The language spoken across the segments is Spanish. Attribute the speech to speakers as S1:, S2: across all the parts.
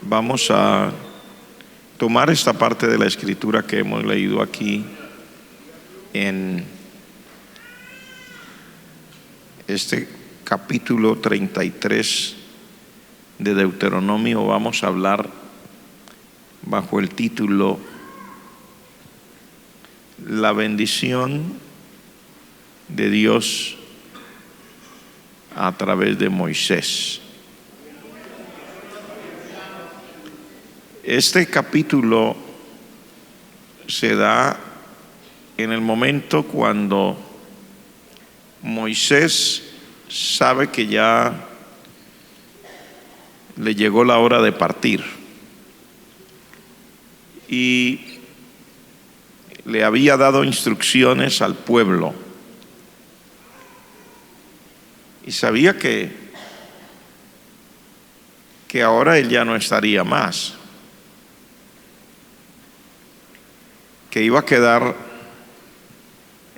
S1: Vamos a tomar esta parte de la escritura que hemos leído aquí en este capítulo 33 de Deuteronomio. Vamos a hablar bajo el título La bendición de Dios a través de Moisés. Este capítulo se da en el momento cuando Moisés sabe que ya le llegó la hora de partir y le había dado instrucciones al pueblo y sabía que ahora él ya no estaría más, que iba a quedar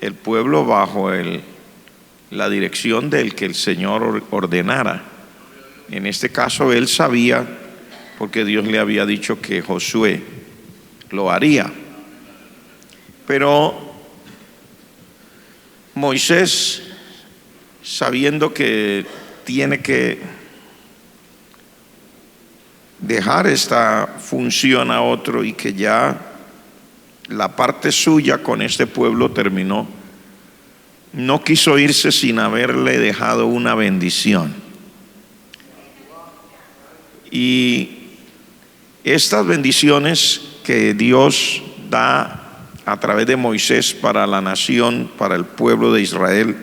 S1: el pueblo bajo la dirección del que el Señor ordenara. En este caso él sabía, porque Dios le había dicho que Josué lo haría. Pero Moisés, sabiendo que tiene que dejar esta función a otro y que ya la parte suya con este pueblo terminó, no quiso irse sin haberle dejado una bendición. Y estas bendiciones que Dios da a través de Moisés para la nación, para el pueblo de Israel,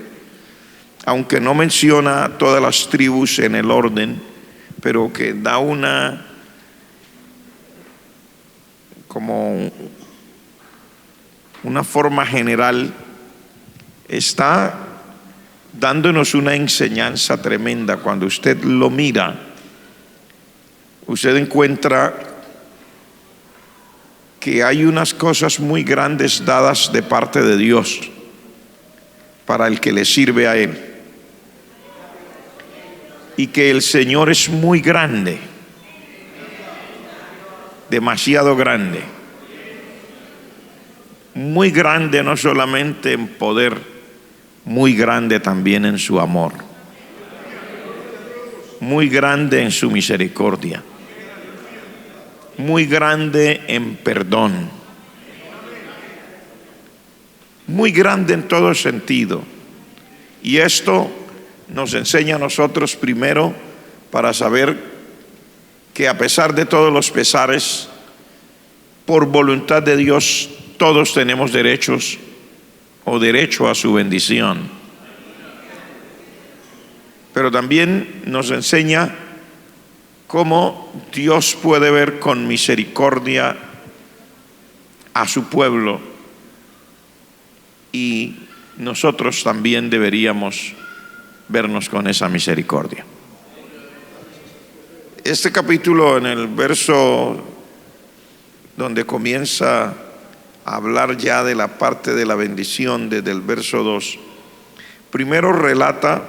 S1: aunque no menciona todas las tribus en el orden, pero que da como una forma general, está dándonos una enseñanza tremenda. Cuando usted lo mira, usted encuentra que hay unas cosas muy grandes dadas de parte de Dios para el que le sirve a Él, y que el Señor es muy grande, demasiado grande, muy grande no solamente en poder, muy grande también en su amor, muy grande en su misericordia, muy grande en perdón, muy grande en todo sentido. Y esto nos enseña a nosotros primero para saber que a pesar de todos los pesares, por voluntad de Dios, todos tenemos derecho a su bendición. Pero también nos enseña cómo Dios puede ver con misericordia a su pueblo, y nosotros también deberíamos vernos con esa misericordia. Este capítulo, en el verso donde comienza a hablar ya de la parte de la bendición, desde el verso 2, primero relata,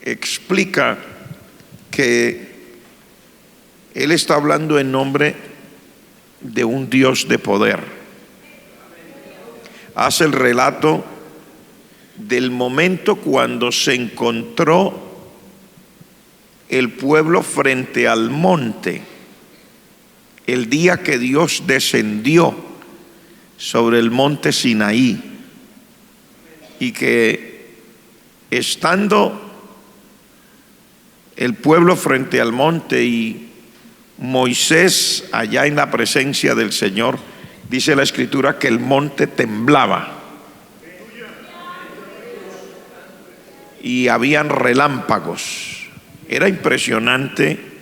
S1: explica que él está hablando en nombre de un Dios de poder. Hace el relato del momento cuando se encontró el pueblo frente al monte, el día que Dios descendió sobre el monte Sinaí, y que estando el pueblo frente al monte y Moisés allá en la presencia del Señor, dice la escritura que el monte temblaba y habían relámpagos. Era impresionante.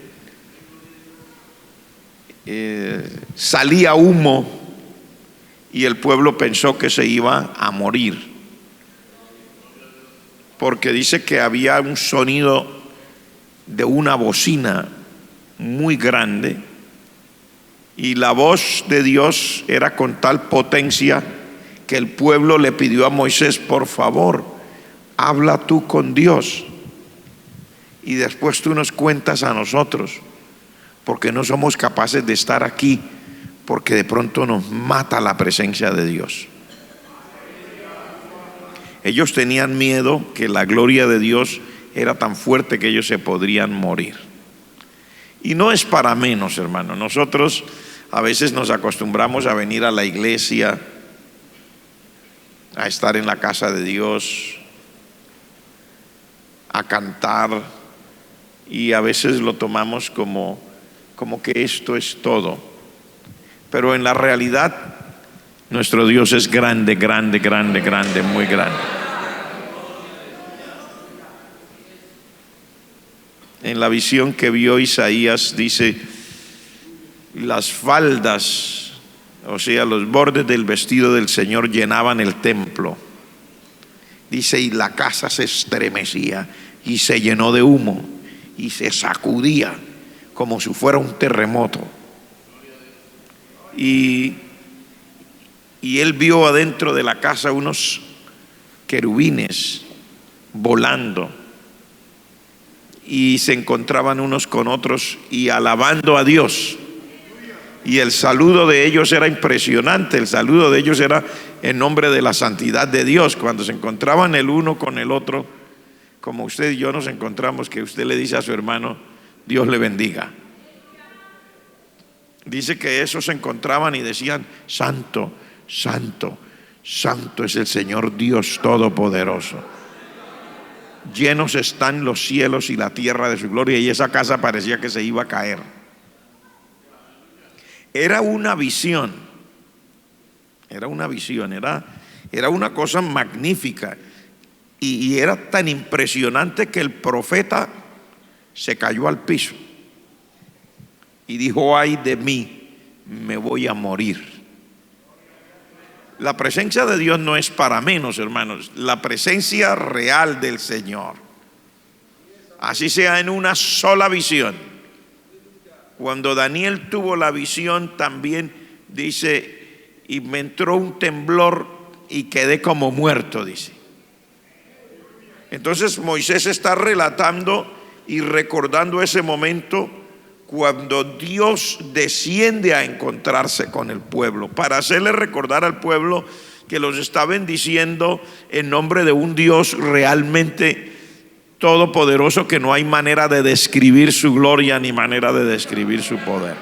S1: Salía humo y el pueblo pensó que se iba a morir, porque dice que había un sonido de una bocina muy grande, y la voz de Dios era con tal potencia que el pueblo le pidió a Moisés: por favor, habla tú con Dios y después tú nos cuentas a nosotros, porque no somos capaces de estar aquí, porque de pronto nos mata la presencia de Dios. Ellos tenían miedo que la gloria de Dios era tan fuerte que ellos se podrían morir. Y no es para menos, hermano. Nosotros a veces nos acostumbramos a venir a la iglesia, a estar en la casa de Dios, a cantar, y a veces lo tomamos como que esto es todo. Pero en la realidad, nuestro Dios es grande, grande, grande, grande, muy grande. En la visión que vio Isaías dice, las faldas, o sea, los bordes del vestido del Señor llenaban el templo. Dice, y la casa se estremecía y se llenó de humo y se sacudía como si fuera un terremoto. Y él vio adentro de la casa unos querubines volando, y se encontraban unos con otros y alabando a Dios. Y el saludo de ellos era impresionante. El saludo de ellos era en nombre de la santidad de Dios. Cuando se encontraban el uno con el otro, como usted y yo nos encontramos, que usted le dice a su hermano, Dios le bendiga. Dice que esos se encontraban y decían, santo, santo, santo es el Señor Dios Todopoderoso. Llenos están los cielos y la tierra de su gloria. Y esa casa parecía que se iba a caer. Era una visión. Era una visión, era una cosa magnífica. Y era tan impresionante que el profeta se cayó al piso y dijo, ay de mí, me voy a morir. La presencia de Dios no es para menos, hermanos. La presencia real del Señor, así sea en una sola visión. Cuando Daniel tuvo la visión, también dice, y me entró un temblor y quedé como muerto, dice. Entonces Moisés está relatando y recordando ese momento cuando Dios desciende a encontrarse con el pueblo, para hacerle recordar al pueblo que los está bendiciendo en nombre de un Dios realmente todopoderoso, que no hay manera de describir su gloria ni manera de describir su poder.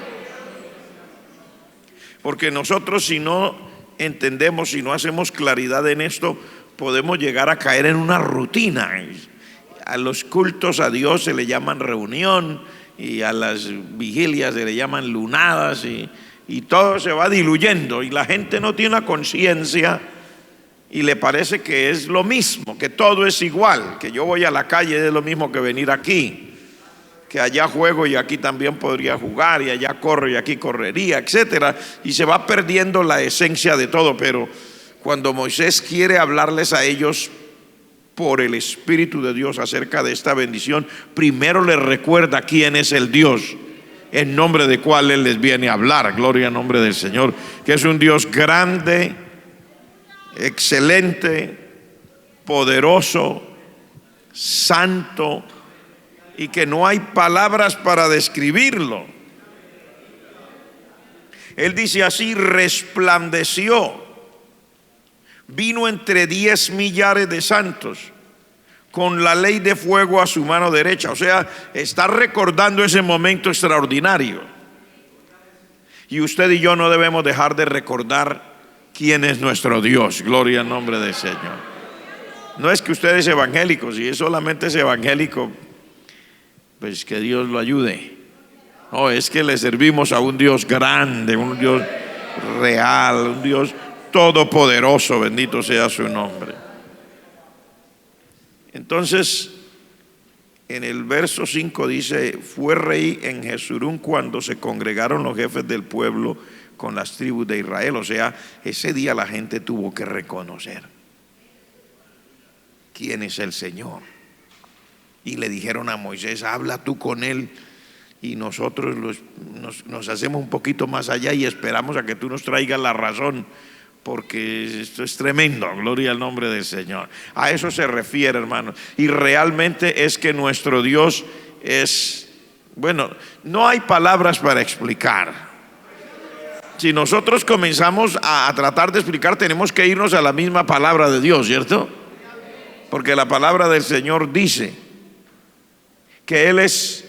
S1: Porque nosotros, si no entendemos, si no hacemos claridad en esto, podemos llegar a caer en una rutina. A los cultos a Dios se le llaman reunión, y a las vigilias se le llaman lunadas, y todo se va diluyendo, y la gente no tiene una conciencia y le parece que es lo mismo, que todo es igual, que yo voy a la calle es lo mismo que venir aquí, que allá juego y aquí también podría jugar, y allá corro y aquí correría, etcétera, y se va perdiendo la esencia de todo. Pero cuando Moisés quiere hablarles a ellos por el Espíritu de Dios acerca de esta bendición, primero les recuerda quién es el Dios en nombre de cual Él les viene a hablar. Gloria al nombre del Señor, que es un Dios grande, excelente, poderoso, santo, y que no hay palabras para describirlo. Él dice así, resplandeció, vino entre 10 millares de santos, con la ley de fuego a su mano derecha. O sea, está recordando ese momento extraordinario. Y usted y yo no debemos dejar de recordar quién es nuestro Dios. Gloria al nombre del Señor. No es que usted es evangélico. Si es solamente es evangélico, pues que Dios lo ayude. No, es que le servimos a un Dios grande, un Dios real, un Dios todopoderoso, bendito sea su nombre. Entonces, en el verso 5 dice, fue rey en Jesurún cuando se congregaron los jefes del pueblo con las tribus de Israel. O sea, ese día la gente tuvo que reconocer quién es el Señor. Y le dijeron a Moisés, habla tú con él y nosotros nos hacemos un poquito más allá y esperamos a que tú nos traigas la razón, porque esto es tremendo. Gloria al nombre del Señor. A eso se refiere, hermanos. Y realmente es que nuestro Dios es Bueno, no hay palabras para explicar. Si nosotros comenzamos a tratar de explicar, tenemos que irnos a la misma palabra de Dios, ¿cierto? Porque la palabra del Señor dice que Él es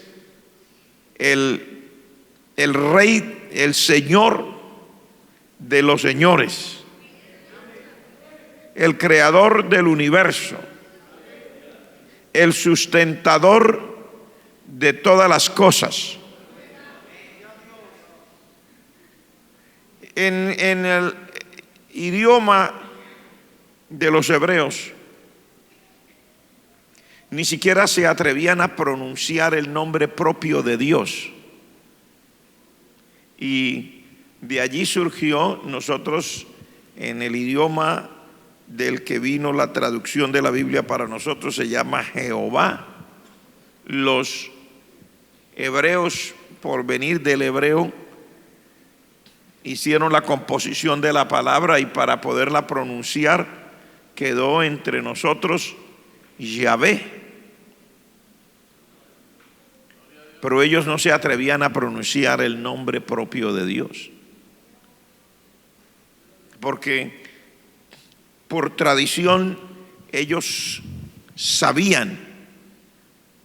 S1: el Rey, el Señor de los señores, el creador del universo, el sustentador de todas las cosas. En el idioma de los hebreos ni siquiera se atrevían a pronunciar el nombre propio de Dios. Y de allí surgió, nosotros en el idioma del que vino la traducción de la Biblia para nosotros se llama Jehová. Los hebreos, por venir del hebreo, hicieron la composición de la palabra y para poderla pronunciar quedó entre nosotros Yahvé. Pero ellos no se atrevían a pronunciar el nombre propio de Dios, porque por tradición ellos sabían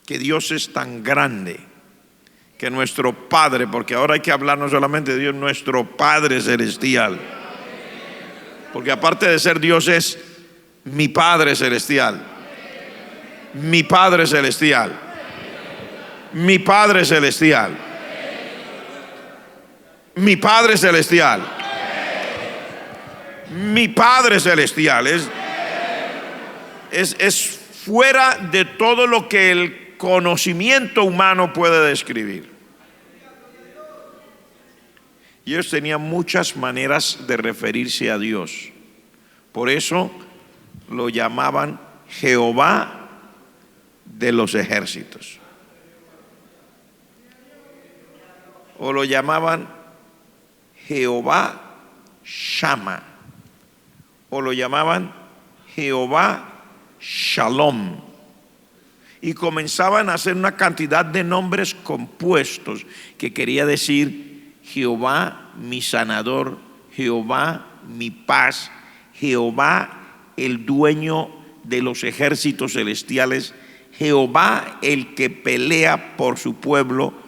S1: que Dios es tan grande, que nuestro Padre, porque ahora hay que hablar no solamente de Dios, nuestro Padre celestial, porque aparte de ser Dios es mi Padre celestial, mi Padre celestial, mi Padre celestial, mi Padre celestial, mi Padre celestial. Es fuera de todo lo que el conocimiento humano puede describir. Y ellos tenían muchas maneras de referirse a Dios. Por eso lo llamaban Jehová de los ejércitos. O lo llamaban Jehová Shama. O lo llamaban Jehová Shalom. Y comenzaban a hacer una cantidad de nombres compuestos que quería decir Jehová mi sanador, Jehová mi paz, Jehová el dueño de los ejércitos celestiales, Jehová el que pelea por su pueblo.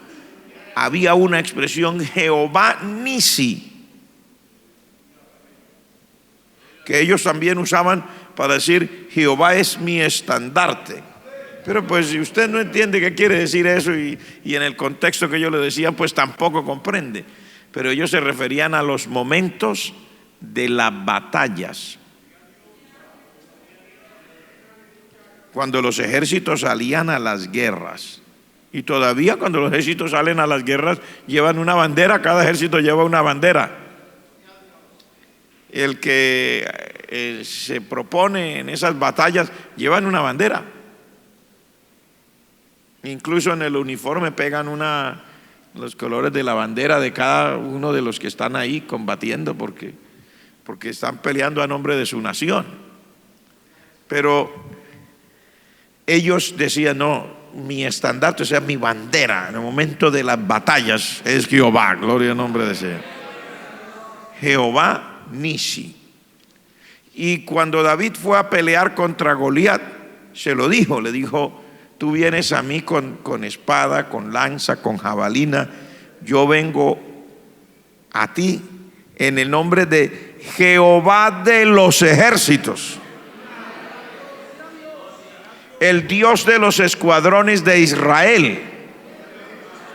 S1: Había una expresión Jehová Nisi, que ellos también usaban para decir Jehová es mi estandarte. Pero pues si usted no entiende qué quiere decir eso y en el contexto que yo le decía, pues tampoco comprende. Pero ellos se referían a los momentos de las batallas. Cuando los ejércitos salían a las guerras. Y todavía cuando los ejércitos salen a las guerras llevan una bandera, cada ejército lleva una bandera. El que se propone en esas batallas llevan una bandera. Incluso en el uniforme pegan los colores de la bandera de cada uno de los que están ahí combatiendo porque están peleando a nombre de su nación. Pero ellos decían no, mi estandarte, o sea, mi bandera en el momento de las batallas es Jehová, gloria al nombre de Señor. Jehová Nisi. Y cuando David fue a pelear contra Goliat, se lo dijo, le dijo: tú vienes a mí con espada, con lanza, con jabalina, yo vengo a ti en el nombre de Jehová de los ejércitos, el Dios de los escuadrones de Israel,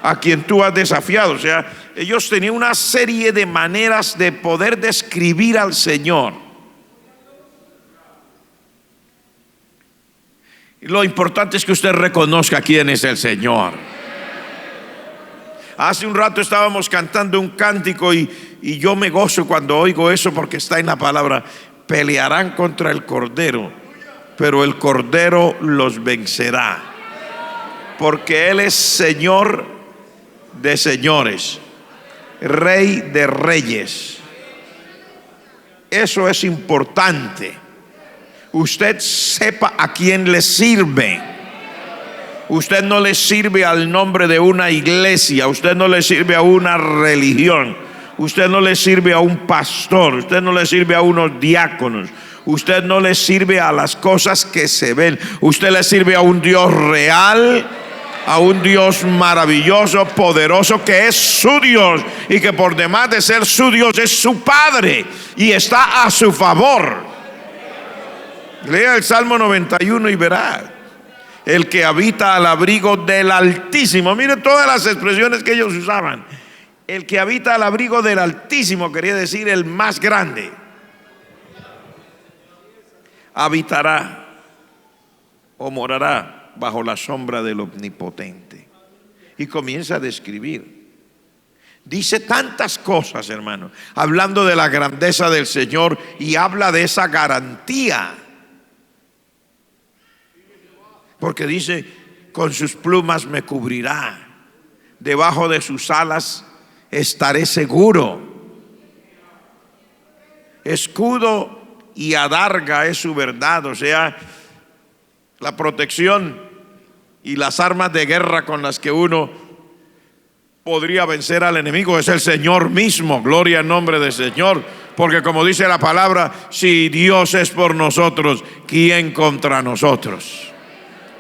S1: a quien tú has desafiado. O sea, ellos tenían una serie de maneras de poder describir al Señor. Y lo importante es que usted reconozca quién es el Señor. Hace un rato estábamos cantando un cántico y yo me gozo cuando oigo eso, porque está en la palabra: pelearán contra el Cordero, pero el Cordero los vencerá, porque Él es Señor de señores, Rey de reyes. Eso es importante. Usted sepa a quién le sirve. Usted no le sirve al nombre de una iglesia, usted no le sirve a una religión, usted no le sirve a un pastor, usted no le sirve a unos diáconos, usted no le sirve a las cosas que se ven, usted le sirve a un Dios real, a un Dios maravilloso, poderoso, que es su Dios y que por demás de ser su Dios es su Padre y está a su favor. Lea el Salmo 91 y verá: el que habita al abrigo del Altísimo. Mire todas las expresiones que ellos usaban. El que habita al abrigo del Altísimo quería decir el más grande. Habitará o morará bajo la sombra del Omnipotente. Y comienza a describir. Dice tantas cosas, hermano, hablando de la grandeza del Señor, y habla de esa garantía. Porque dice: con sus plumas me cubrirá, debajo de sus alas estaré seguro. Escudo y adarga es su verdad, o sea, la protección y las armas de guerra con las que uno podría vencer al enemigo es el Señor mismo. Gloria al nombre del Señor, porque como dice la palabra, si Dios es por nosotros, ¿quién contra nosotros?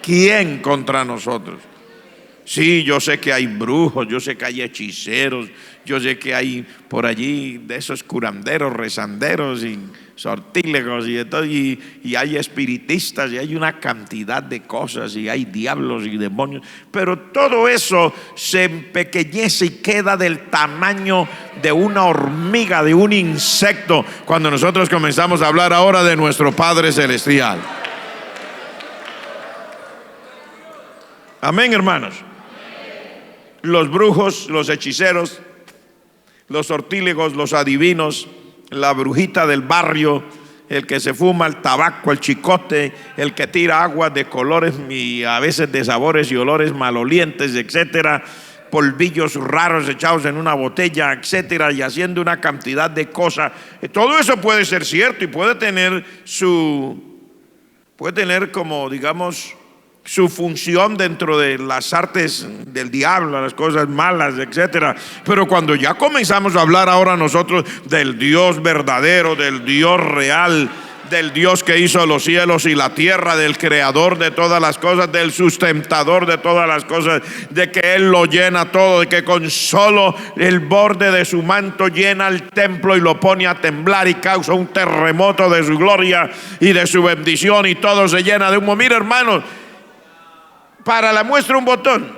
S1: ¿Quién contra nosotros? Sí, yo sé que hay brujos, yo sé que hay hechiceros, yo sé que hay por allí de esos curanderos, rezanderos y sortílegos y de todo, y hay espiritistas y hay una cantidad de cosas, y hay diablos y demonios, pero todo eso se empequeñece y queda del tamaño de una hormiga, de un insecto, cuando nosotros comenzamos a hablar ahora de nuestro Padre Celestial. Amén, hermanos. Los brujos, los hechiceros, los sortílegos, los adivinos, la brujita del barrio, el que se fuma el tabaco, el chicote, el que tira agua de colores y a veces de sabores y olores malolientes, etcétera, polvillos raros echados en una botella, etcétera, y haciendo una cantidad de cosas. Todo eso puede ser cierto y puede tener como, digamos, su función dentro de las artes del diablo, las cosas malas, etcétera. Pero cuando ya comenzamos a hablar ahora nosotros del Dios verdadero, del Dios real, del Dios que hizo los cielos y la tierra, del creador de todas las cosas, del sustentador de todas las cosas, de que Él lo llena todo, de que con solo el borde de su manto llena el templo y lo pone a temblar y causa un terremoto de su gloria y de su bendición, y todo se llena de humo. Mira, hermanos, para la muestra un botón.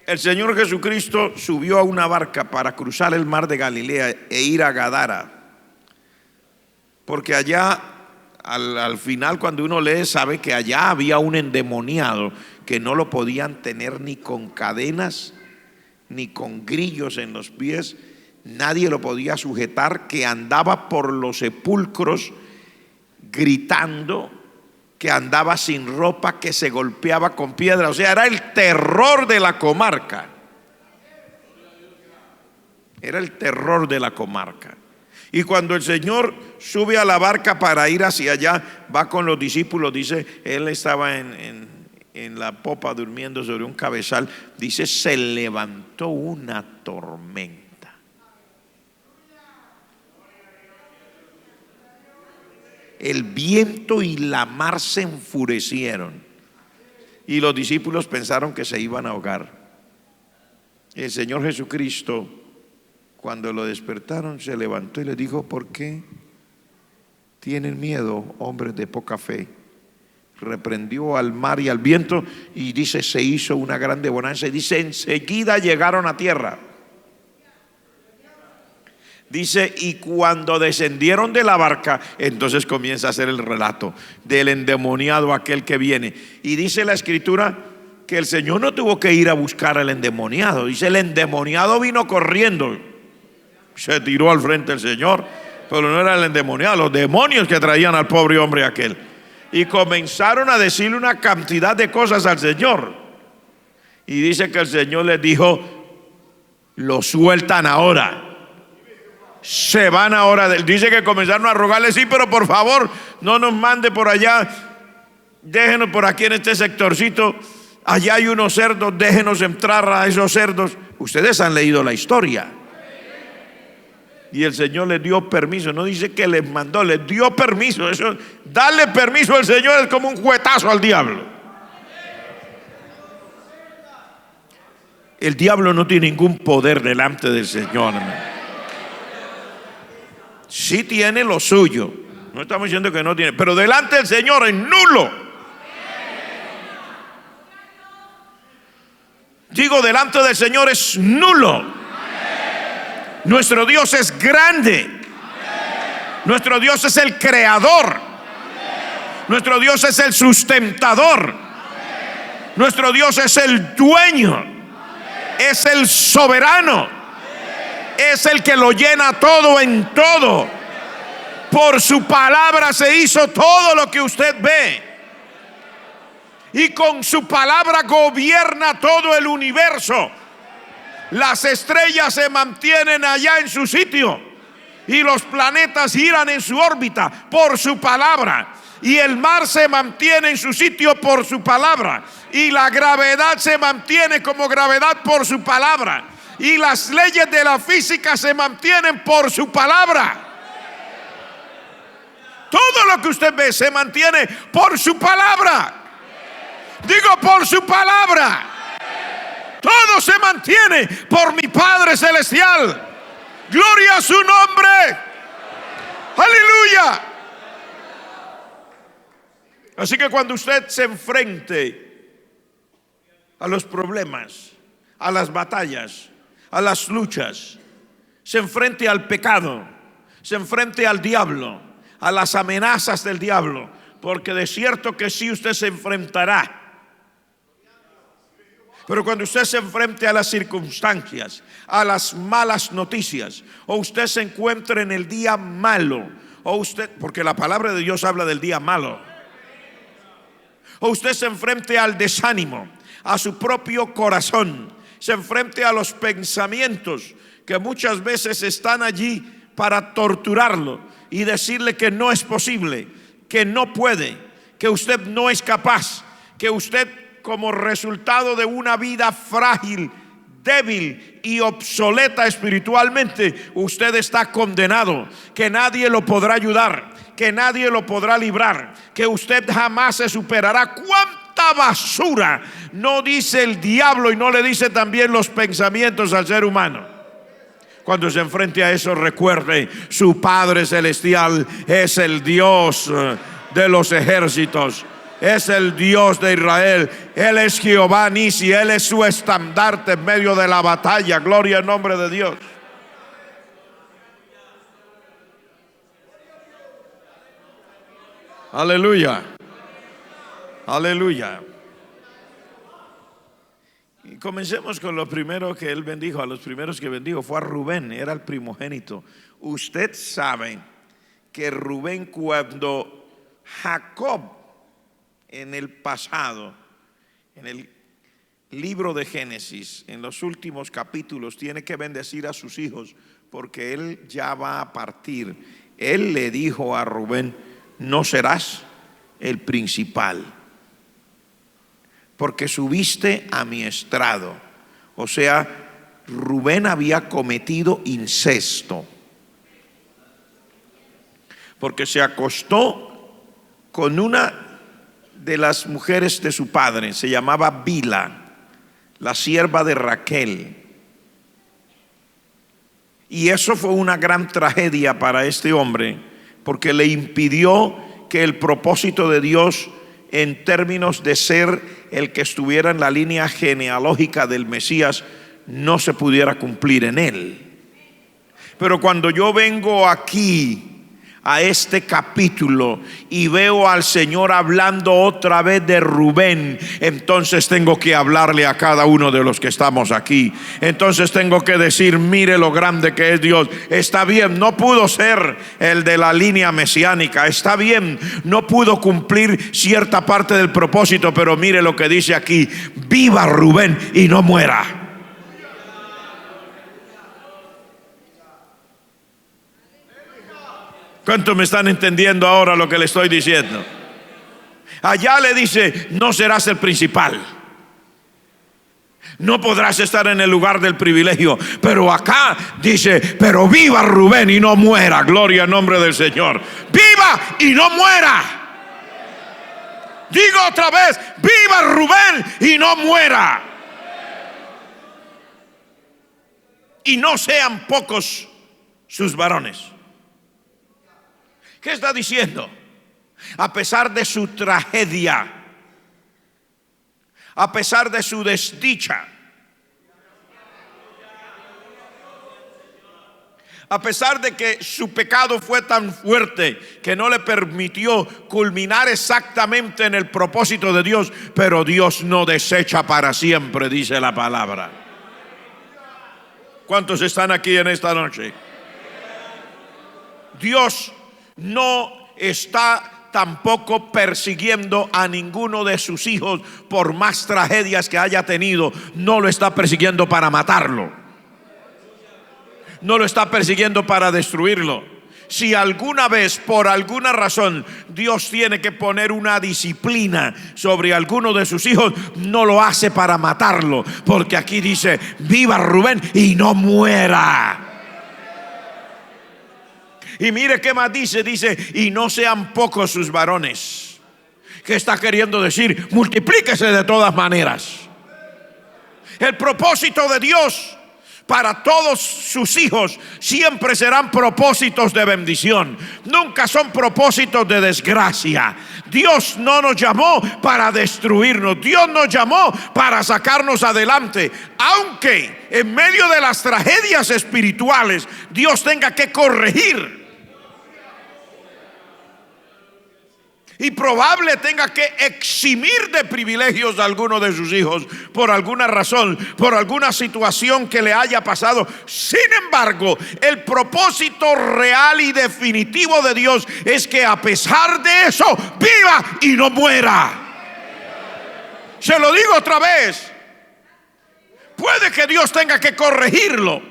S1: El Señor Jesucristo subió a una barca para cruzar el mar de Galilea e ir a Gadara. Porque allá, al final, cuando uno lee, sabe que allá había un endemoniado que no lo podían tener ni con cadenas, ni con grillos en los pies. Nadie lo podía sujetar, que andaba por los sepulcros gritando, que andaba sin ropa, que se golpeaba con piedra. O sea, era el terror de la comarca. Era el terror de la comarca. Y cuando el Señor sube a la barca para ir hacia allá, va con los discípulos. Dice, Él estaba en la popa durmiendo sobre un cabezal. Dice, se levantó una tormenta. El viento y la mar se enfurecieron y los discípulos pensaron que se iban a ahogar. El Señor Jesucristo, cuando lo despertaron, se levantó y les dijo: ¿por qué tienen miedo, hombres de poca fe? Reprendió al mar y al viento, y dice, se hizo una grande bonanza, y dice, enseguida llegaron a tierra. Dice, y cuando descendieron de la barca, entonces comienza a hacer el relato del endemoniado aquel que viene. Y dice la Escritura que el Señor no tuvo que ir a buscar al endemoniado. Dice, el endemoniado vino corriendo, se tiró al frente del Señor, pero no era el endemoniado, los demonios que traían al pobre hombre aquel. Y comenzaron a decirle una cantidad de cosas al Señor. Y dice que el Señor les dijo, lo sueltan ahora. Se van ahora. Dice que comenzaron a rogarle, sí, pero por favor no nos mande por allá. déjenos por aquí en este sectorcito, allá hay unos cerdos, déjenos entrar a esos cerdos. Ustedes han leído la historia. Y el Señor les dio permiso, no dice que les mandó, les dio permiso. Eso, darle permiso al Señor es como un juetazo al diablo. El diablo no tiene ningún poder delante del Señor, hermano. Sí tiene lo suyo, no estamos diciendo que no tiene, pero delante del Señor es nulo. Digo, delante del Señor es nulo. Nuestro Dios es grande. Nuestro Dios es el creador. Nuestro Dios es el sustentador. Nuestro Dios es el dueño. Es el soberano. Es el que lo llena todo en todo. Por su palabra se hizo todo lo que usted ve. Y con su palabra gobierna todo el universo. Las estrellas se mantienen allá en su sitio y los planetas giran en su órbita por su palabra. Y el mar se mantiene en su sitio por su palabra. Y la gravedad se mantiene como gravedad por su palabra. Y las leyes de la física se mantienen por su palabra. Todo lo que usted ve se mantiene por su palabra. Digo, por su palabra. Todo se mantiene por mi Padre Celestial. Gloria a su nombre. Aleluya. Así que cuando usted se enfrente a los problemas, a las batallas, a las luchas, se enfrente al pecado, se enfrente al diablo, a las amenazas del diablo, porque de cierto que sí usted se enfrentará. Pero cuando usted se enfrente a las circunstancias, a las malas noticias, o usted se encuentre en el día malo, o usted, porque la palabra de Dios habla del día malo, o usted se enfrente al desánimo, a su propio corazón, se enfrente a los pensamientos que muchas veces están allí para torturarlo y decirle que no es posible, que no puede, que usted no es capaz, que usted, como resultado de una vida frágil, débil y obsoleta espiritualmente, usted está condenado, que nadie lo podrá ayudar, que nadie lo podrá librar, que usted jamás se superará. ¿Cuánta basura no dice el diablo y no le dice también los pensamientos al ser humano? Cuando se enfrente a eso, recuerde, su Padre Celestial es el Dios de los ejércitos. Es el Dios de Israel. Él es Jehová Nisi. Él es su estandarte en medio de la batalla. Gloria al nombre de Dios. Aleluya. Aleluya. Y comencemos con lo primero que él bendijo. A los primeros que bendijo fue a Rubén. Era el primogénito. Usted sabe que Rubén, cuando Jacob, en el pasado, en el libro de Génesis, en los últimos capítulos, tiene que bendecir a sus hijos porque él ya va a partir. Él le dijo a Rubén: no serás el principal, porque subiste a mi estrado. O sea, Rubén había cometido incesto, porque se acostó con una de las mujeres de su padre, se llamaba Bila, la sierva de Raquel. Y eso fue una gran tragedia para este hombre, porque le impidió que el propósito de Dios, en términos de ser el que estuviera en la línea genealógica del Mesías, no se pudiera cumplir en él. Pero cuando yo vengo aquí a este capítulo y veo al Señor hablando otra vez de Rubén, entonces tengo que hablarle a cada uno de los que estamos aquí. Entonces tengo que decir: mire lo grande que es Dios. Está bien, no pudo ser el de la línea mesiánica, está bien, no pudo cumplir cierta parte del propósito, pero mire lo que dice aquí: viva Rubén y no muera. ¿Cuántos me están entendiendo ahora lo que le estoy diciendo? Allá le dice: no serás el principal, no podrás estar en el lugar del privilegio. Pero acá dice: pero viva Rubén y no muera. Gloria al nombre del Señor. Viva y no muera. Digo otra vez: viva Rubén y no muera. Y no sean pocos sus varones. ¿Qué está diciendo? A pesar de su tragedia, a pesar de su desdicha, a pesar de que su pecado fue tan fuerte que no le permitió culminar exactamente en el propósito de Dios, pero Dios no desecha para siempre, dice la palabra. ¿Cuántos están aquí en esta noche? Dios no está tampoco persiguiendo a ninguno de sus hijos por más tragedias que haya tenido. No lo está persiguiendo para matarlo, no lo está persiguiendo para destruirlo. Si alguna vez, por alguna razón, Dios tiene que poner una disciplina sobre alguno de sus hijos, no lo hace para matarlo, porque aquí dice: viva Rubén y no muera. Y mire qué más dice: dice: y no sean pocos sus varones. ¿Qué está queriendo decir? Multiplíquese de todas maneras. El propósito de Dios para todos sus hijos siempre serán propósitos de bendición, nunca son propósitos de desgracia. Dios no nos llamó para destruirnos, Dios nos llamó para sacarnos adelante. Aunque en medio de las tragedias espirituales Dios tenga que corregir y probable tenga que eximir de privilegios a alguno de sus hijos por alguna razón, por alguna situación que le haya pasado. Sin embargo, el propósito real y definitivo de Dios es que a pesar de eso viva y no muera. Se lo digo otra vez: puede que Dios tenga que corregirlo,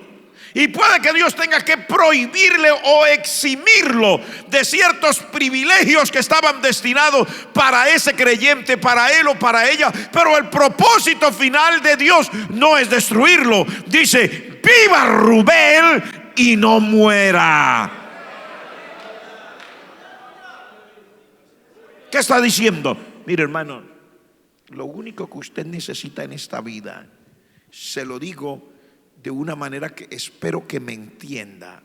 S1: y puede que Dios tenga que prohibirle o eximirlo de ciertos privilegios que estaban destinados para ese creyente, para él o para ella. Pero el propósito final de Dios no es destruirlo. Dice: viva Rubén y no muera. ¿Qué está diciendo? Mire, hermano, lo único que usted necesita en esta vida, se lo digo de una manera que espero que me entienda.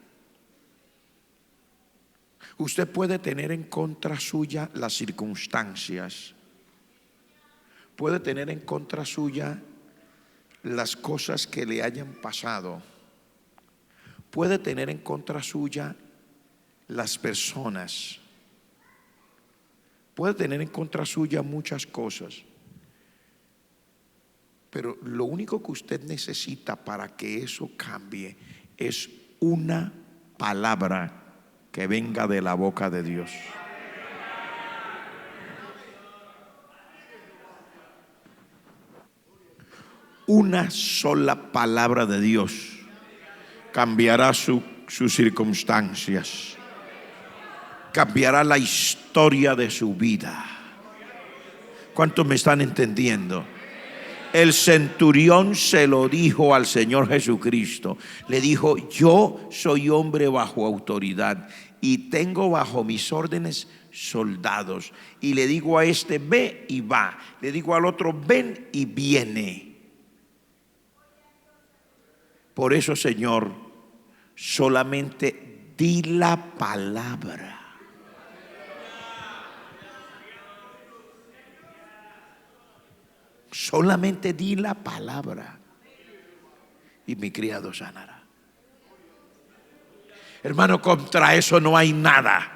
S1: Usted puede tener en contra suya las circunstancias, puede tener en contra suya las cosas que le hayan pasado, puede tener en contra suya las personas, puede tener en contra suya muchas cosas. Pero lo único que usted necesita para que eso cambie es una palabra que venga de la boca de Dios. Una sola palabra de Dios cambiará sus circunstancias, cambiará la historia de su vida. ¿Cuántos me están entendiendo? El centurión se lo dijo al Señor Jesucristo. Le dijo: yo soy hombre bajo autoridad y tengo bajo mis órdenes soldados. Y le digo a este: ve y va. Le digo al otro: ven y viene. Por eso, Señor, solamente di la palabra. Solamente di la palabra y mi criado sanará. Hermano, contra eso no hay nada.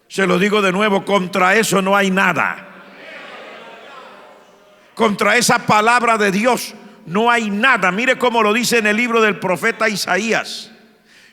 S1: Se lo digo de nuevo: contra eso no hay nada. Contra esa palabra de Dios no hay nada. Mire cómo lo dice en el libro del profeta Isaías: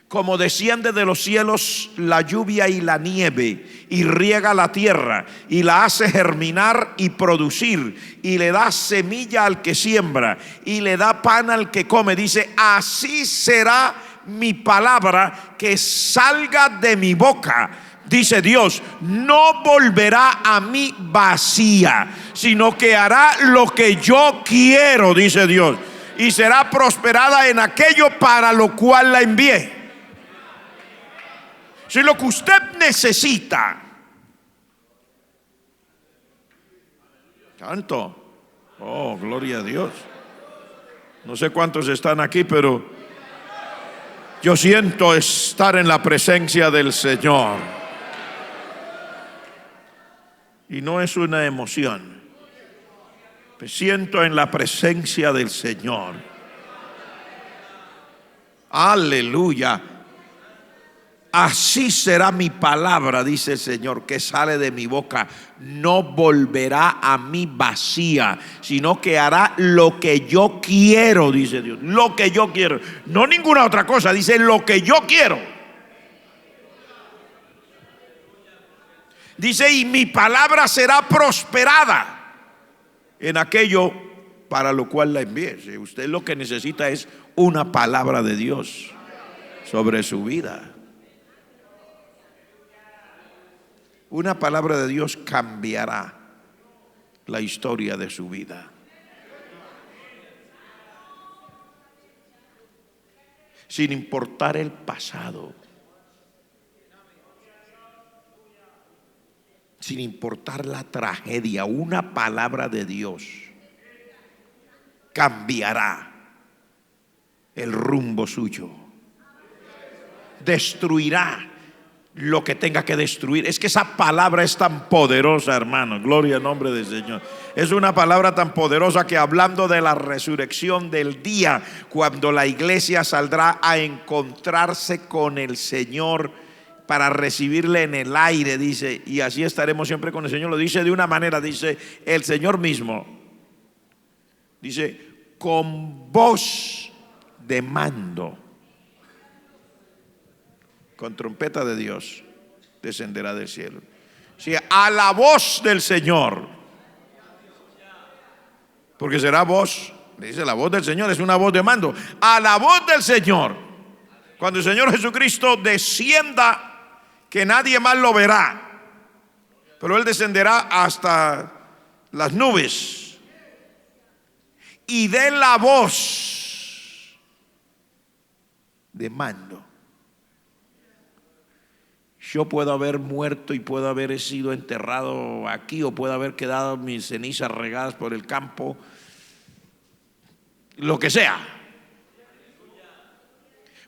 S1: como desciende de los cielos la lluvia y la nieve, y riega la tierra, y la hace germinar y producir, y le da semilla al que siembra, y le da pan al que come. Dice: así será mi palabra que salga de mi boca. dice Dios, no volverá a mí vacía, sino que hará lo que yo quiero, dice Dios, y será prosperada en aquello para lo cual la envié. Si lo que usted necesita, canto, oh, gloria a Dios. No sé cuántos están aquí, pero yo siento estar en la presencia del Señor. Y no es una emoción. Me siento en la presencia del Señor. Aleluya. Así será mi palabra, dice el Señor, que sale de mi boca. No volverá a mí vacía, sino que hará lo que yo quiero, dice Dios. Lo que yo quiero. No ninguna otra cosa, dice lo que yo quiero. Dice, y mi palabra será prosperada en aquello para lo cual la envié. Si usted lo que necesita es una palabra de Dios sobre su vida. Una palabra de Dios cambiará la historia de su vida. Sin importar el pasado, sin importar la tragedia, una palabra de Dios cambiará el rumbo suyo, destruirá lo que tenga que destruir. Es que esa palabra es tan poderosa, hermano. Gloria al nombre del Señor. Es una palabra tan poderosa que, hablando de la resurrección, del día cuando la iglesia saldrá a encontrarse con el Señor para recibirle en el aire, dice, y así estaremos siempre con el Señor. Lo dice de una manera, dice el Señor mismo, dice, con voz de mando, con trompeta de Dios descenderá del cielo. Sí, a la voz del Señor, porque será voz, dice, la voz del Señor es una voz de mando. A la voz del Señor, cuando el Señor Jesucristo descienda, que nadie más lo verá, pero Él descenderá hasta las nubes y dé la voz de mando. Yo puedo haber muerto y puedo haber sido enterrado aquí, o puedo haber quedado mis cenizas regadas por el campo, lo que sea.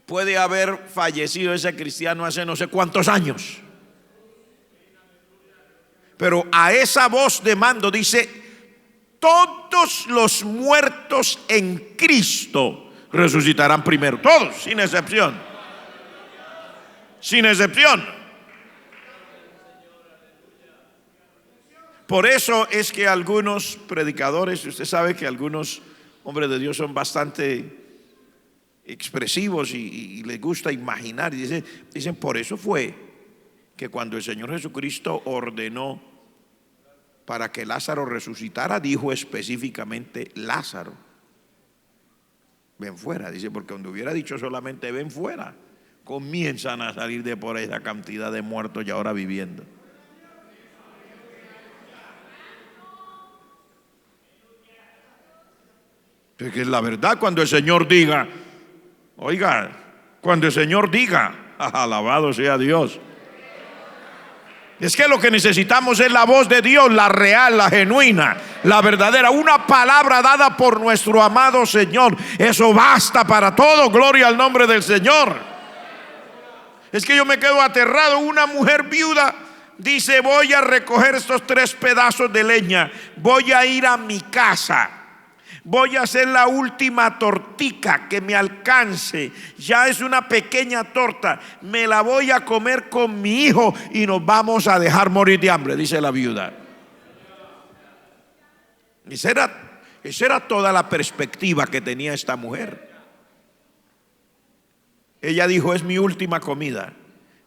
S1: Puede haber fallecido ese cristiano hace no sé cuántos años, pero a esa voz de mando dice, todos los muertos en Cristo resucitarán primero. Todos, sin excepción. Sin excepción. Por eso es que algunos predicadores, usted sabe que algunos hombres de Dios son bastante expresivos y les gusta imaginar, y dicen, por eso fue que cuando el Señor Jesucristo ordenó para que Lázaro resucitara, dijo específicamente, Lázaro, ven fuera. Dice, porque cuando hubiera dicho solamente ven fuera, comienzan a salir de por esa cantidad de muertos y ahora viviendo. Porque es la verdad. Cuando el Señor diga, oiga, cuando el Señor diga, alabado sea Dios. Es que lo que necesitamos es la voz de Dios, la real, la genuina, la verdadera, una palabra dada por nuestro amado Señor. Eso basta para todo. Gloria al nombre del Señor. Es que yo me quedo aterrado. Una mujer viuda dice, voy a recoger estos 3 pedazos de leña, voy a ir a mi casa, voy a hacer la última tortica que me alcance. Ya es una pequeña torta, me la voy a comer con mi hijo y nos vamos a dejar morir de hambre, dice la viuda. Esa era toda la perspectiva que tenía esta mujer. Ella dijo, es mi última comida,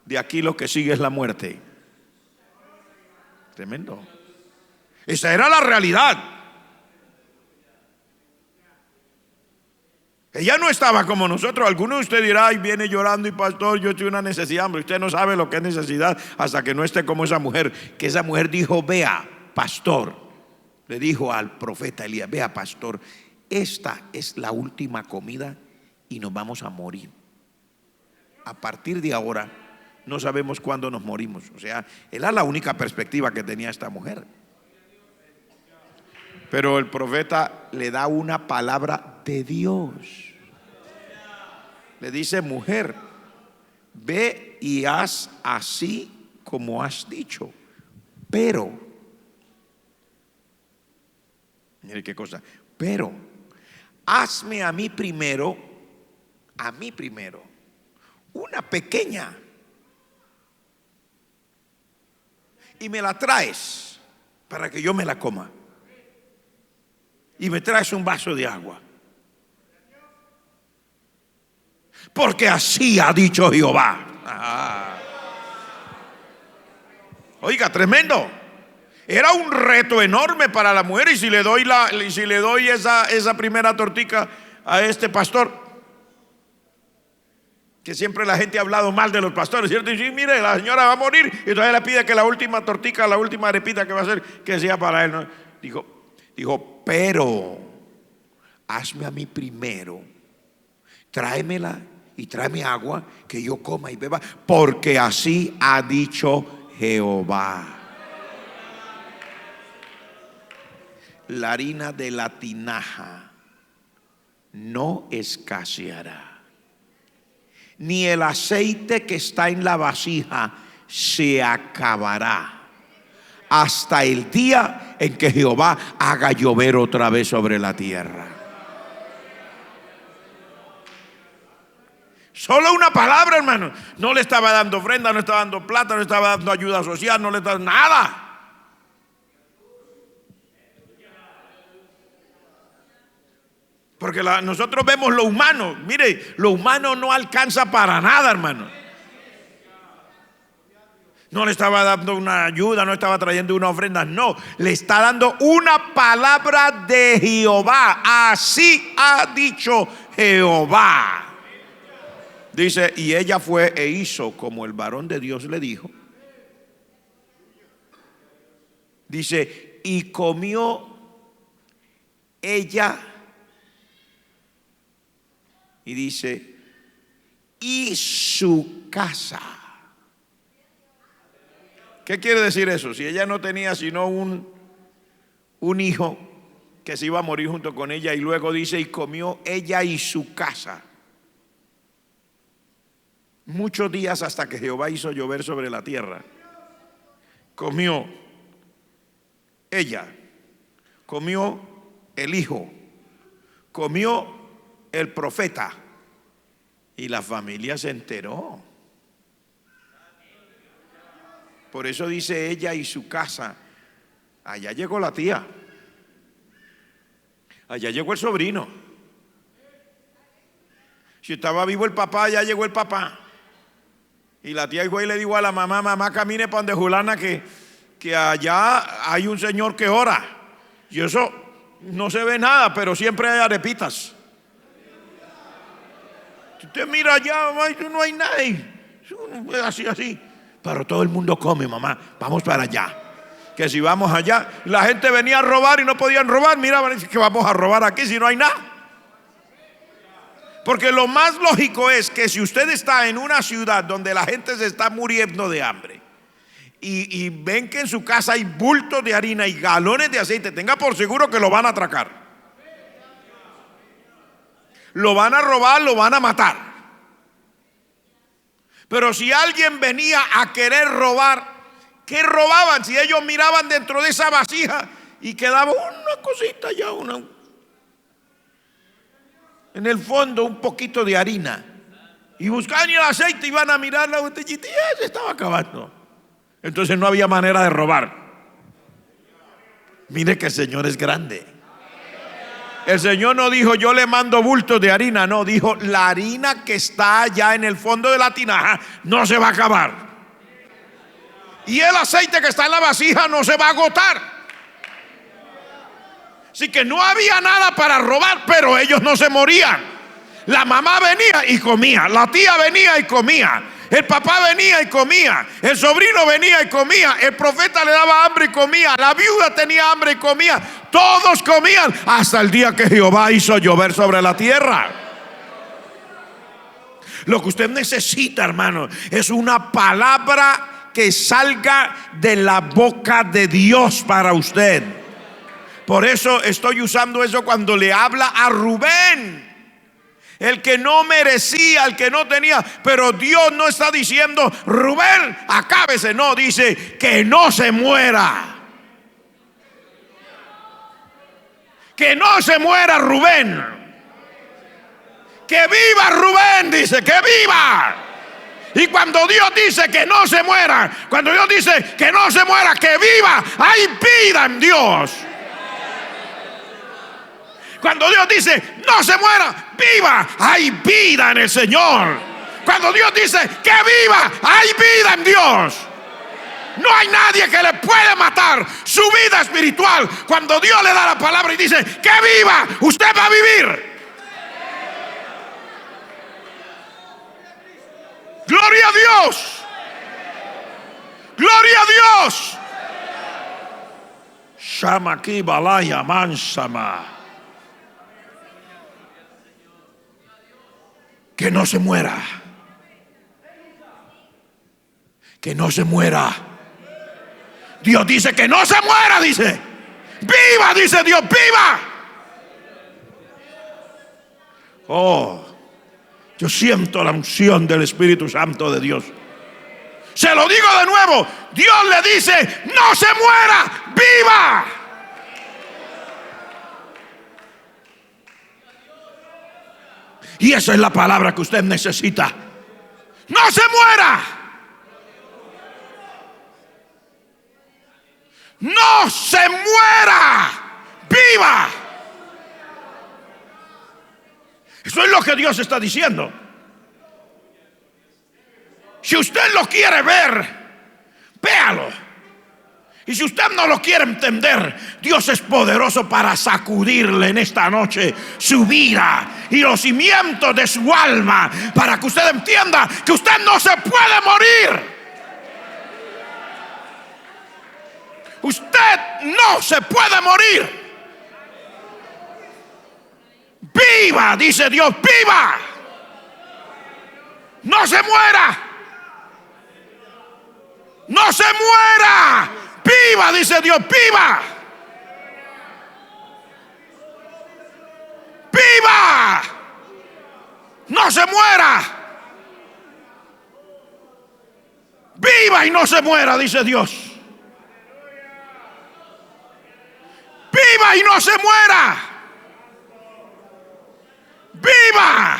S1: de aquí lo que sigue es la muerte. Tremendo. Esa era la realidad. Ella no estaba como nosotros. Alguno de ustedes dirá, ay, viene llorando y pastor, yo estoy en una necesidad. Hombre, usted no sabe lo que es necesidad hasta que no esté como esa mujer. Que esa mujer dijo, vea, pastor, le dijo al profeta Elías, vea, pastor, esta es la última comida y nos vamos a morir. A partir de ahora no sabemos cuándo nos morimos. O sea, era la única perspectiva que tenía esta mujer. Pero el profeta le da una palabra de Dios. Le dice, mujer, ve y haz así como has dicho. Pero, mire qué cosa, pero hazme a mí primero, una pequeña. Y me la traes para que yo me la coma. Y me traes un vaso de agua. Porque así ha dicho Jehová. Oiga, tremendo. Era un reto enorme para la mujer. Y si le doy esa primera tortica a este pastor, que siempre la gente ha hablado mal de los pastores, ¿cierto? Y sí, mire, la señora va a morir, y entonces le pide que la última tortica, la última arepita que va a hacer, que sea para él, ¿no? Dijo, pero hazme a mí primero, tráemela y tráeme agua, que yo coma y beba, porque así ha dicho Jehová. La harina de la tinaja no escaseará, ni el aceite que está en la vasija se acabará, hasta el día en que Jehová haga llover otra vez sobre la tierra. Solo una palabra, hermano. No le estaba dando ofrenda, no estaba dando plata, no estaba dando ayuda social, no le estaba dando nada. Porque nosotros vemos lo humano. Mire, lo humano no alcanza para nada, hermano. No le estaba dando una ayuda, no estaba trayendo una ofrenda, no, le está dando una palabra de Jehová. Así ha dicho Jehová. Dice, y ella fue e hizo como el varón de Dios le dijo. Dice, y comió ella, y dice, y su casa. ¿Qué quiere decir eso? Si ella no tenía sino un hijo que se iba a morir junto con ella, y luego dice, y comió ella y su casa. Muchos días hasta que Jehová hizo llover sobre la tierra. Comió ella, comió el hijo, comió el profeta, y la familia se enteró. Por eso dice ella y su casa. Allá llegó la tía, allá llegó el sobrino. Si estaba vivo el papá, ya llegó el papá. Y la tía y le dijo a la mamá, mamá, camine para donde Julana, que allá hay un señor que ora. Y eso no se ve nada, pero siempre hay arepitas. Usted mira allá, mamá, y no hay nadie. Así. Pero todo el mundo come, mamá. Vamos para allá. Que si vamos allá, la gente venía a robar y no podían robar. Mira, que vamos a robar aquí si no hay nada. Porque lo más lógico es que si usted está en una ciudad donde la gente se está muriendo de hambre y ven que en su casa hay bultos de harina y galones de aceite, tenga por seguro que lo van a atracar. Lo van a robar, lo van a matar. Pero si alguien venía a querer robar, ¿qué robaban? Si ellos miraban dentro de esa vasija y quedaba una cosita ya, en el fondo un poquito de harina, y buscaban el aceite y iban a mirar la botellita y ya se estaba acabando. Entonces no había manera de robar. Mire que el Señor es grande. El Señor no dijo yo le mando bultos de harina, no, dijo la harina que está allá en el fondo de la tinaja no se va a acabar, y el aceite que está en la vasija no se va a agotar. Así que no había nada para robar, pero ellos no se morían. La mamá venía y comía, la tía venía y comía, el papá venía y comía, el sobrino venía y comía, el profeta le daba hambre y comía, la viuda tenía hambre y comía, todos comían hasta el día que Jehová hizo llover sobre la tierra. Lo que usted necesita, hermano, es una palabra que salga de la boca de Dios para usted. Por eso estoy usando eso cuando le habla a Rubén, el que no merecía, el que no tenía. Pero Dios no está diciendo: Rubén, acábese. No, dice que no se muera. Que no se muera Rubén. Que viva Rubén, dice, que viva. Y cuando Dios dice que no se muera, cuando Dios dice que no se muera, que viva, hay vida en Dios. Cuando Dios dice no se muera, viva, hay vida en el Señor. Cuando Dios dice que viva, hay vida en Dios. No hay nadie que le puede matar su vida espiritual. Cuando Dios le da la palabra y dice que viva, usted va a vivir. Gloria a Dios. Gloria a Dios. Shamaki balaya mansama. Que no se muera. Que no se muera. Dios dice que no se muera, dice. Viva, dice Dios, viva. Oh, yo siento la unción del Espíritu Santo de Dios. Se lo digo de nuevo. Dios le dice: no se muera, viva. Y esa es la palabra que usted necesita. No se muera. No se muera, viva. Eso es lo que Dios está diciendo. Si usted lo quiere ver, véalo. Y si usted no lo quiere entender, Dios es poderoso para sacudirle en esta noche su vida y los cimientos de su alma, para que usted entienda que usted no se puede morir. Usted no se puede morir. Viva, dice Dios, viva. No se muera. No se muera. Viva, dice Dios, viva. Viva. No se muera. Viva y no se muera, dice Dios. Viva y no se muera. Viva.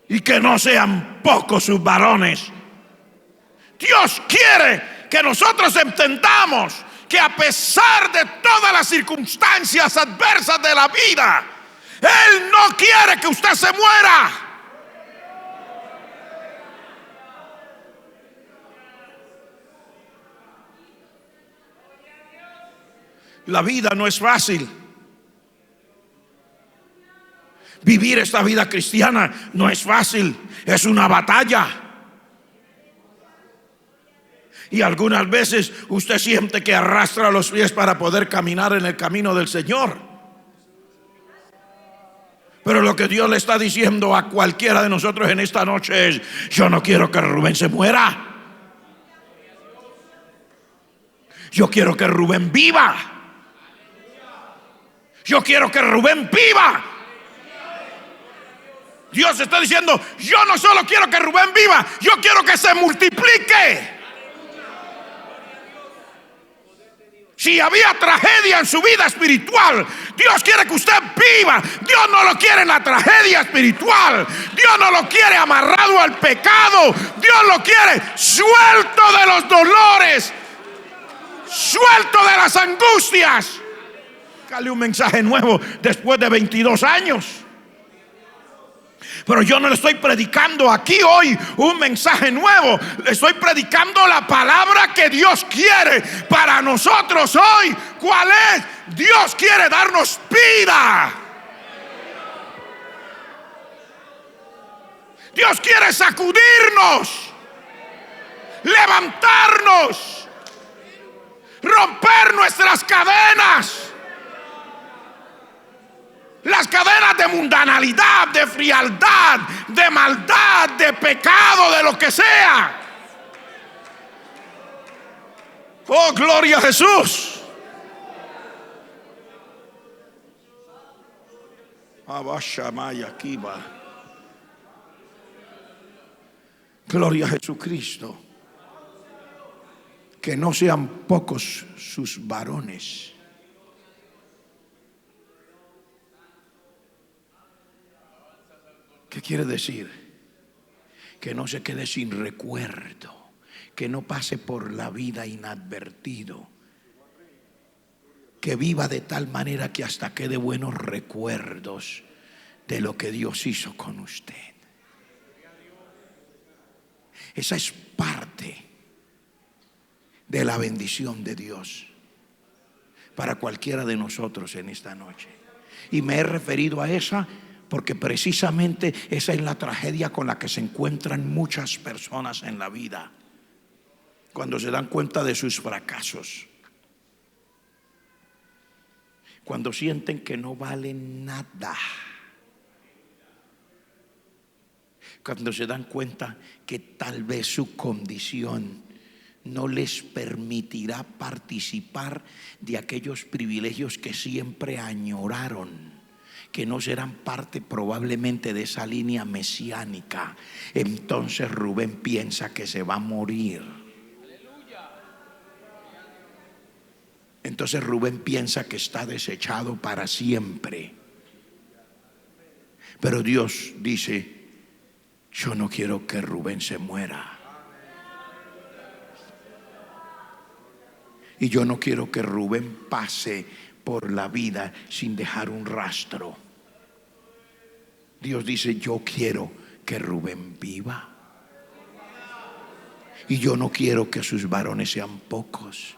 S1: Y que no sean pocos sus varones. Dios quiere que nosotros entendamos que a pesar de todas las circunstancias adversas de la vida, Él no quiere que usted se muera. La vida no es fácil. Vivir esta vida cristiana no es fácil. Es una batalla. Y algunas veces usted siente que arrastra los pies para poder caminar en el camino del Señor. Pero lo que Dios le está diciendo a cualquiera de nosotros en esta noche es: yo no quiero que Rubén se muera. Yo quiero que Rubén viva. Yo quiero que Rubén viva. Dios está diciendo: yo no solo quiero que Rubén viva, yo quiero que se multiplique. Si había tragedia en su vida espiritual, Dios quiere que usted viva. Dios no lo quiere en la tragedia espiritual. Dios no lo quiere amarrado al pecado. Dios lo quiere suelto de los dolores, suelto de las angustias. Dale un mensaje nuevo después de 22 años. Pero yo no le estoy predicando aquí hoy un mensaje nuevo. Le estoy predicando la palabra que Dios quiere para nosotros hoy. ¿Cuál es? Dios quiere darnos vida. Dios quiere sacudirnos, levantarnos, romper nuestras cadenas. Las cadenas de mundanalidad, de frialdad, de maldad, de pecado, de lo que sea. Oh, gloria a Jesús. Gloria a Jesucristo. Que no sean pocos sus varones. ¿Qué quiere decir? Que no se quede sin recuerdo, que no pase por la vida inadvertido, que viva de tal manera que hasta quede buenos recuerdos de lo que Dios hizo con usted. Esa es parte de la bendición de Dios para cualquiera de nosotros en esta noche. Y me he referido a esa porque precisamente esa es la tragedia con la que se encuentran muchas personas en la vida, cuando se dan cuenta de sus fracasos, cuando sienten que no valen nada, cuando se dan cuenta que tal vez su condición no les permitirá participar de aquellos privilegios que siempre añoraron, que no serán parte probablemente de esa línea mesiánica. Entonces Rubén piensa que se va a morir. Entonces Rubén piensa que está desechado para siempre. Pero Dios dice: yo no quiero que Rubén se muera. Y yo no quiero que Rubén pase por la vida sin dejar un rastro. Dios dice: yo quiero que Rubén viva. Y yo no quiero que sus varones sean pocos.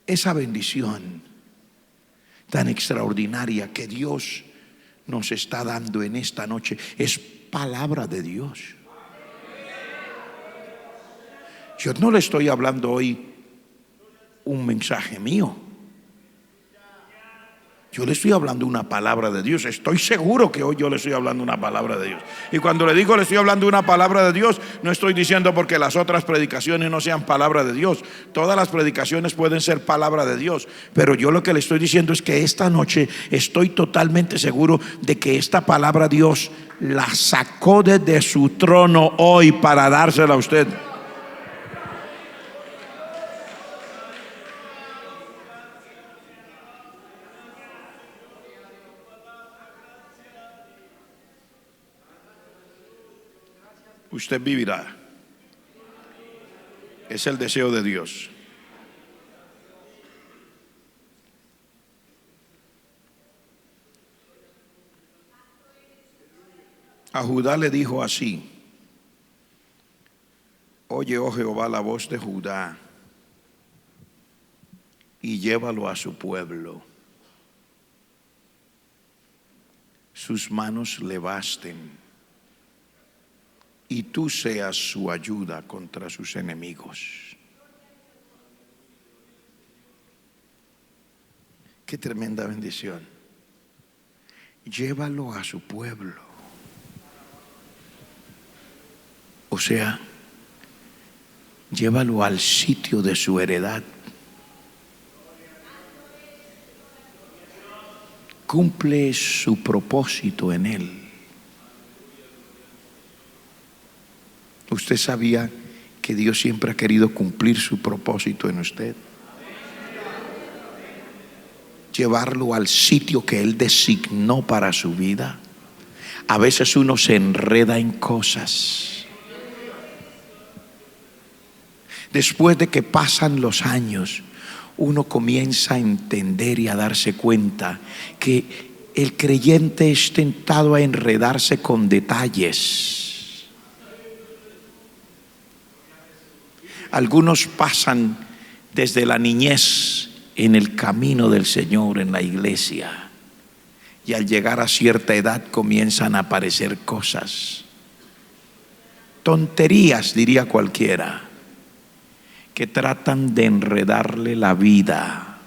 S1: Esa bendición tan extraordinaria que Dios nos está dando en esta noche es palabra de Dios. Yo no le estoy hablando hoy un mensaje mío. Yo le estoy hablando una palabra de Dios. Estoy seguro que hoy yo le estoy hablando una palabra de Dios. Y cuando le digo le estoy hablando una palabra de Dios, no estoy diciendo porque las otras predicaciones no sean palabra de Dios. Todas las predicaciones pueden ser palabra de Dios. Pero yo lo que le estoy diciendo es que esta noche estoy totalmente seguro de que esta palabra Dios la sacó desde su trono hoy para dársela a usted. Usted vivirá. Es el deseo de Dios. A Judá le dijo así: oye, oh Jehová, la voz de Judá, y llévalo a su pueblo. Sus manos le basten, y tú seas su ayuda contra sus enemigos. Qué tremenda bendición. Llévalo a su pueblo. O sea, llévalo al sitio de su heredad. Cumple su propósito en él. ¿Usted sabía que Dios siempre ha querido cumplir su propósito en usted? Llevarlo al sitio que Él designó para su vida. A veces uno se enreda en cosas. Después de que pasan los años, uno comienza a entender y a darse cuenta que el creyente es tentado a enredarse con detalles. Algunos pasan desde la niñez en el camino del Señor, en la iglesia, y al llegar a cierta edad comienzan a aparecer cosas, tonterías diría cualquiera, que tratan de enredarle la vida.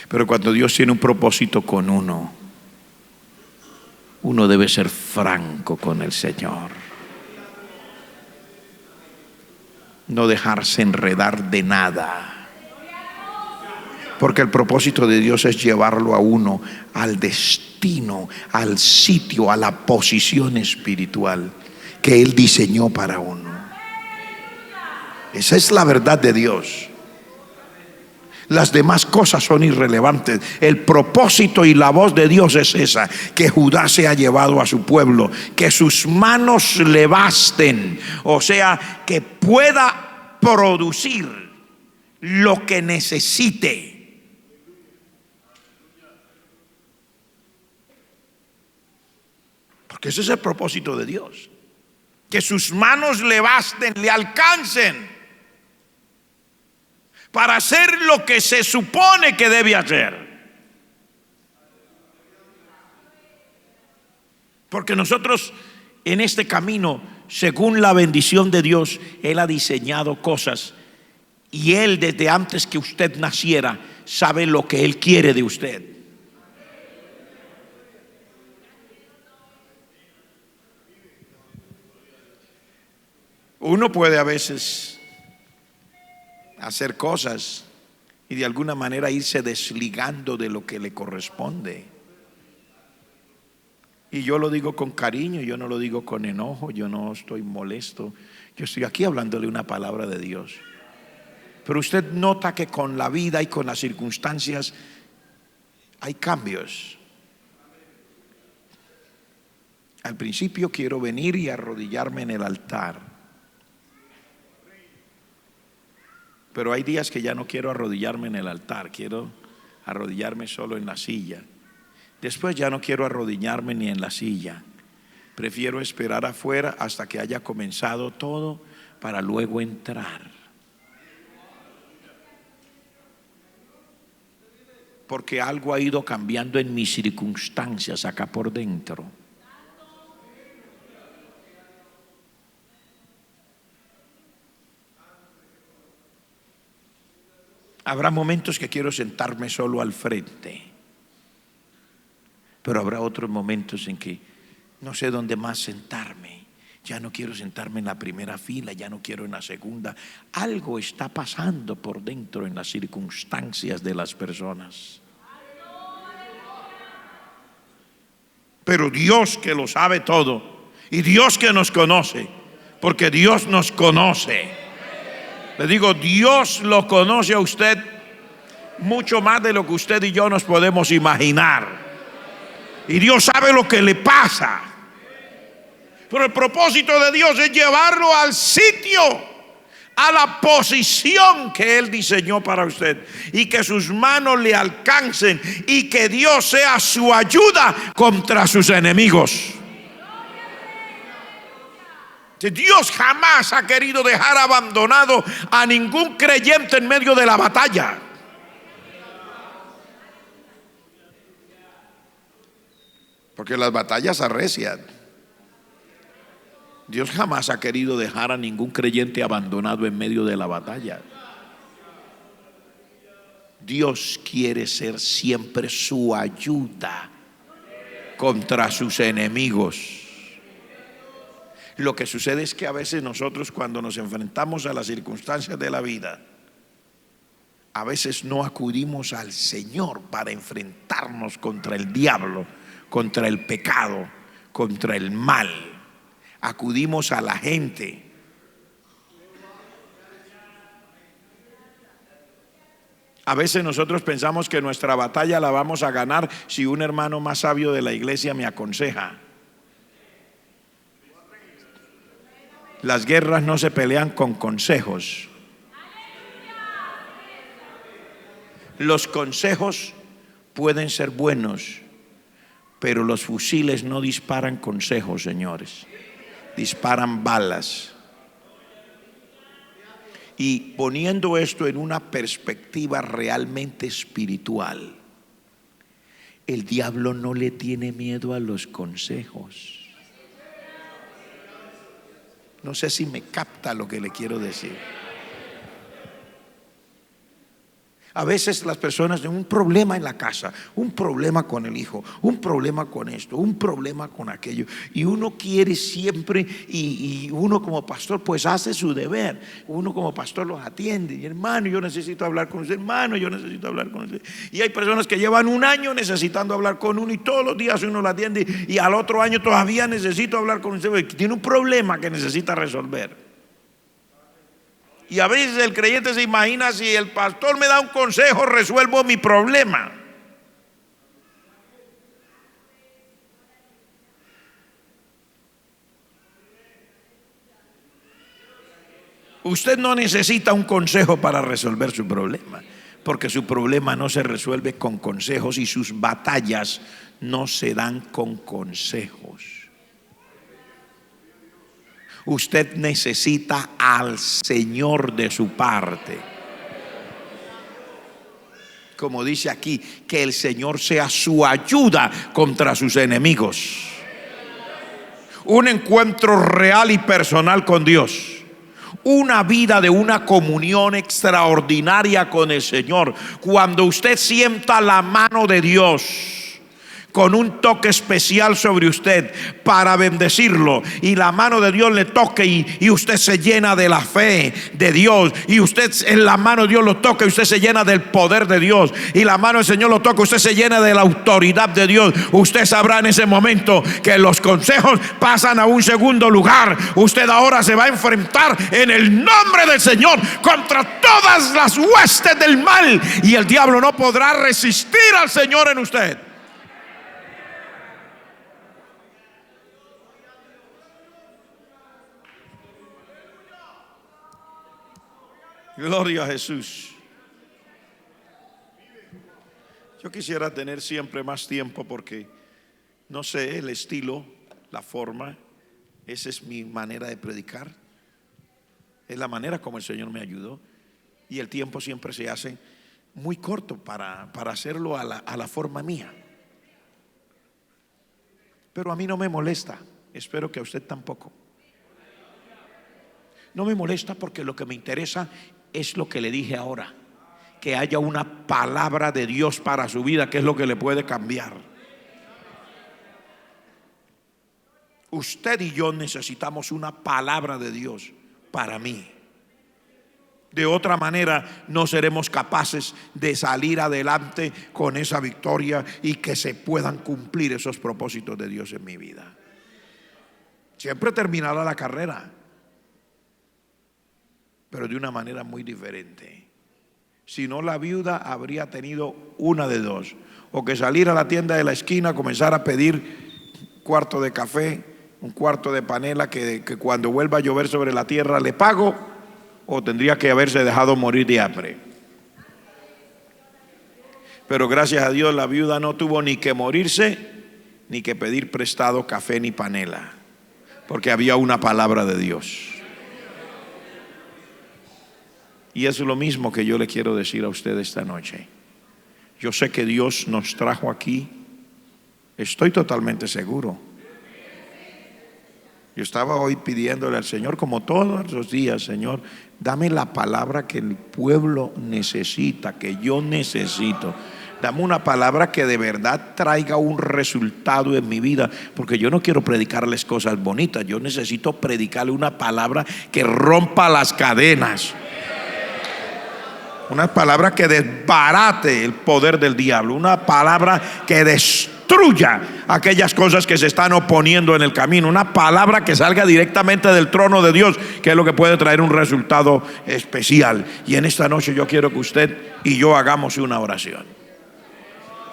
S1: Pero cuando Dios tiene un propósito con uno debe ser franco con el Señor, no dejarse enredar de nada. Porque el propósito de Dios es llevarlo a uno al destino, al sitio, a la posición espiritual que Él diseñó para uno. Esa es la verdad de Dios. Las demás cosas son irrelevantes. El propósito y la voz de Dios es esa: que Judá sea llevado a su pueblo, que sus manos le basten, o sea, que pueda producir lo que necesite. Porque ese es el propósito de Dios, que sus manos le basten, le alcancen para hacer lo que se supone que debe hacer. Porque nosotros en este camino, según la bendición de Dios, Él ha diseñado cosas, y Él desde antes que usted naciera sabe lo que Él quiere de usted. Uno puede a veces hacer cosas y de alguna manera irse desligando de lo que le corresponde. Y yo lo digo con cariño, yo no lo digo con enojo, yo no estoy molesto. Yo estoy aquí hablándole una palabra de Dios. Pero usted nota que con la vida y con las circunstancias hay cambios. Al principio quiero venir y arrodillarme en el altar. Pero hay días que ya no quiero arrodillarme en el altar, quiero arrodillarme solo en la silla. Después ya no quiero arrodillarme ni en la silla. Prefiero esperar afuera hasta que haya comenzado todo para luego entrar. Porque algo ha ido cambiando en mis circunstancias acá por dentro. Habrá momentos que quiero sentarme solo al frente, pero habrá otros momentos en que no sé dónde más sentarme. Ya no quiero sentarme en la primera fila, ya no quiero en la segunda. Algo está pasando por dentro en las circunstancias de las personas. Pero Dios, que lo sabe todo, y Dios que nos conoce, porque Dios nos conoce. Le digo, Dios lo conoce a usted mucho más de lo que usted y yo nos podemos imaginar. Y Dios sabe lo que le pasa. Pero el propósito de Dios es llevarlo al sitio, a la posición que Él diseñó para usted, y que sus manos le alcancen, y que Dios sea su ayuda contra sus enemigos. Dios jamás ha querido dejar abandonado a ningún creyente en medio de la batalla. Porque las batallas arrecian. Dios jamás ha querido dejar a ningún creyente abandonado en medio de la batalla. Dios quiere ser siempre su ayuda contra sus enemigos. Lo que sucede es que a veces nosotros, cuando nos enfrentamos a las circunstancias de la vida, a veces no acudimos al Señor para enfrentarnos contra el diablo, contra el pecado, contra el mal. Acudimos a la gente. A veces nosotros pensamos que nuestra batalla la vamos a ganar si un hermano más sabio de la iglesia me aconseja. Las guerras no se pelean con consejos. Los consejos pueden ser buenos, pero los fusiles no disparan consejos, señores. Disparan balas. Y poniendo esto en una perspectiva realmente espiritual, el diablo no le tiene miedo a los consejos. No sé si me capta lo que le quiero decir. A veces las personas tienen un problema en la casa, un problema con el hijo, un problema con esto, un problema con aquello, y uno quiere siempre, y uno como pastor pues hace su deber. Uno como pastor los atiende: y hermano, yo necesito hablar con usted, hermano, yo necesito hablar con usted. Y hay personas que llevan un año necesitando hablar con uno, y todos los días uno lo atiende, y al otro año todavía necesito hablar con usted porque tiene un problema que necesita resolver. Y a veces el creyente se imagina: si el pastor me da un consejo, resuelvo mi problema. Usted no necesita un consejo para resolver su problema, porque su problema no se resuelve con consejos y sus batallas no se dan con consejos. Usted necesita al Señor de su parte. Como dice aquí, que el Señor sea su ayuda contra sus enemigos. Un encuentro real y personal con Dios. Una vida de una comunión extraordinaria con el Señor. Cuando usted sienta la mano de Dios con un toque especial sobre usted para bendecirlo, y la mano de Dios le toque, y usted se llena de la fe de Dios, y usted en la mano de Dios lo toca y usted se llena del poder de Dios, y la mano del Señor lo toca, usted se llena de la autoridad de Dios. Usted sabrá en ese momento que los consejos pasan a un segundo lugar. Usted ahora se va a enfrentar en el nombre del Señor contra todas las huestes del mal, y el diablo no podrá resistir al Señor en usted. Gloria a Jesús. Yo quisiera tener siempre más tiempo, porque no sé, el estilo, la forma, esa es mi manera de predicar, es la manera como el Señor me ayudó, y el tiempo siempre se hace muy corto para hacerlo a la forma mía. Pero a mí no me molesta, espero que a usted tampoco. No me molesta, porque lo que me interesa es lo que le dije ahora: que haya una palabra de Dios para su vida, que es lo que le puede cambiar. Usted y yo necesitamos una palabra de Dios para mí. De otra manera no seremos capaces de salir adelante con esa victoria y que se puedan cumplir esos propósitos de Dios en mi vida. Siempre terminará la carrera, pero de una manera muy diferente. Si no, la viuda habría tenido una de dos: o que salir a la tienda de la esquina, comenzar a pedir un cuarto de café, un cuarto de panela, que cuando vuelva a llover sobre la tierra le pago, o tendría que haberse dejado morir de hambre. Pero gracias a Dios la viuda no tuvo ni que morirse, ni que pedir prestado café ni panela, porque había una palabra de Dios. Y es lo mismo que yo le quiero decir a usted esta noche. Yo sé que Dios nos trajo aquí, estoy totalmente seguro. Yo estaba hoy pidiéndole al Señor, como todos los días: Señor, dame la palabra que el pueblo necesita, que yo necesito. Dame una palabra que de verdad traiga un resultado en mi vida, porque yo no quiero predicarles cosas bonitas, yo necesito predicarle una palabra que rompa las cadenas. Una palabra que desbarate el poder del diablo. Una palabra que destruya aquellas cosas que se están oponiendo en el camino. Una palabra que salga directamente del trono de Dios, que es lo que puede traer un resultado especial. Y en esta noche yo quiero que usted y yo hagamos una oración.